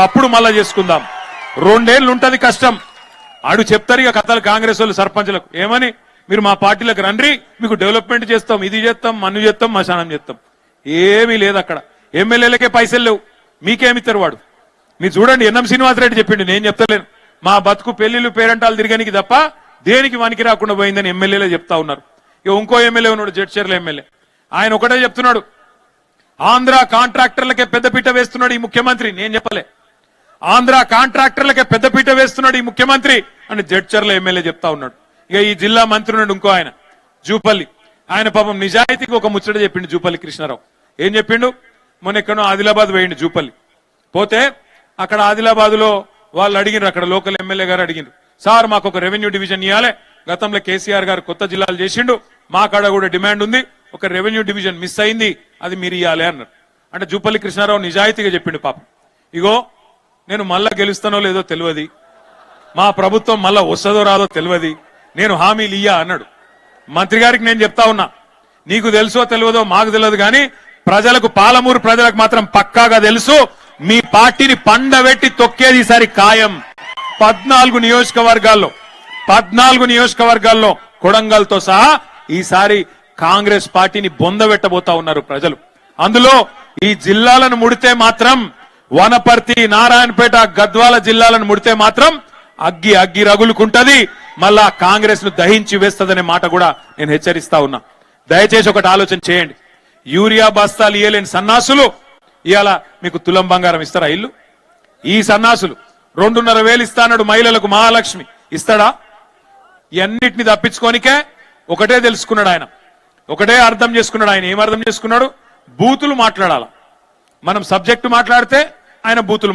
అప్పుడు మళ్ళా చేసుకుందాం. 2 ఏళ్ళు ఉంటది కష్టం. ఆడు చెప్తారు ఇక కథలు కాంగ్రెస్ వాళ్ళు సర్పంచ్లకు ఏమని, మీరు మా పార్టీలకు రండి, మీకు డెవలప్మెంట్ చేస్తాం, ఇది చేస్తాం, మన్ను చేస్తాం, మశానం చేస్తాం. ఏమీ లేదు అక్కడ. ఎమ్మెల్యేలకే పైసలు లేవు, మీకేమిస్తారు వాడు. మీరు చూడండి, ఎన్ఎం శ్రీనివాసరెడ్డి చెప్పిండు, నేను చెప్తలేను. మా బతుకు పెళ్లిళ్ళు పేరంటాలు తిరగనికి తప్ప దేనికి వానికి రాకుండా పోయిందని ఎమ్మెల్యేలే చెప్తా ఉన్నారు. ఇక ఇంకో ఎమ్మెల్యే ఉన్నాడు, జడ్చర్ల ఎమ్మెల్యే. ఆయన ఒకటే చెప్తున్నాడు, ఆంధ్ర కాంట్రాక్టర్లకే పెద్దపీట వేస్తున్నాడు ఈ ముఖ్యమంత్రి. నేను చెప్పలే, ఆంధ్ర కాంట్రాక్టర్లకే పెద్దపీట వేస్తున్నాడు ఈ ముఖ్యమంత్రి అని జడ్చర్ల ఎమ్మెల్యే చెప్తా ఉన్నాడు. ఇక ఈ జిల్లా మంత్రి ఉన్నాడు ఇంకో ఆయన, జూపల్లి. ఆయన పాపం నిజాయితీకి ఒక ముచ్చట చెప్పిండు జూపల్లి కృష్ణారావు. ఏం చెప్పిండు, మొన్న ఎక్కడో ఆదిలాబాద్ పోయిండు జూపల్లి. పోతే అక్కడ ఆదిలాబాద్ లో వాళ్ళు అడిగినారు, అక్కడ లోకల్ ఎమ్మెల్యే గారు అడిగినారు, సార్ మాకు ఒక రెవెన్యూ డివిజన్ ఇవ్వాలి, గతంలో కేసీఆర్ గారు కొత్త జిల్లాలు చేసిండు, మా కాడ కూడా డిమాండ్ ఉంది, ఒక రెవెన్యూ డివిజన్ మిస్ అయింది, అది మీరు ఇవ్వాలి అన్నారు. అంటే జూపల్లి కృష్ణారావు నిజాయితీగా చెప్పిండు పాపం, ఇగో నేను మళ్ళా గెలుస్తానో లేదో తెలియదు, మా ప్రభుత్వం మళ్ళా వస్తుందో రాదో తెలియదు, నేను హామీలు ఇయ్యా అన్నాడు. మంత్రి గారికి నేను చెప్తా ఉన్నా, నీకు తెలుసో తెలియదో మాకు తెలియదు కానీ ప్రజలకు, పాలమూరు ప్రజలకు మాత్రం పక్కాగా తెలుసు, మీ పార్టీని పండబెట్టి తొక్కేది ఈసారి ఖాయం. 14 నియోజకవర్గాల్లో కొడంగల్తో సహా ఈసారి కాంగ్రెస్ పార్టీని బొందబెట్టబోతా ఉన్నారు ప్రజలు. అందులో ఈ జిల్లాలను ముడితే మాత్రం, వనపర్తి, నారాయణపేట, గద్వాల జిల్లాలను ముడితే మాత్రం అగ్గి రగులుకుంటది, మళ్ళా కాంగ్రెస్ ను దహించి వేస్తదనే మాట కూడా నేను హెచ్చరిస్తా ఉన్నా. దయచేసి ఒకటి ఆలోచన చేయండి, యూరియా బస్తాలు ఇయ్యలేని సన్నాసులు ఇవాళ మీకు తులం బంగారం ఇస్తారా? ఇల్లు ఈ సన్నాసులు 2,500 ఇస్తాడు మహిళలకు, మహాలక్ష్మి ఇస్తాడా? ఇవన్నిటిని తప్పించుకోనికే ఒకటే తెలుసుకున్నాడు ఆయన, ఒకటే అర్థం చేసుకున్నాడు ఆయన. ఏం అర్థం చేసుకున్నాడు? బూతులు మాట్లాడాల. మనం సబ్జెక్టు మాట్లాడితే ఆయన బూతులు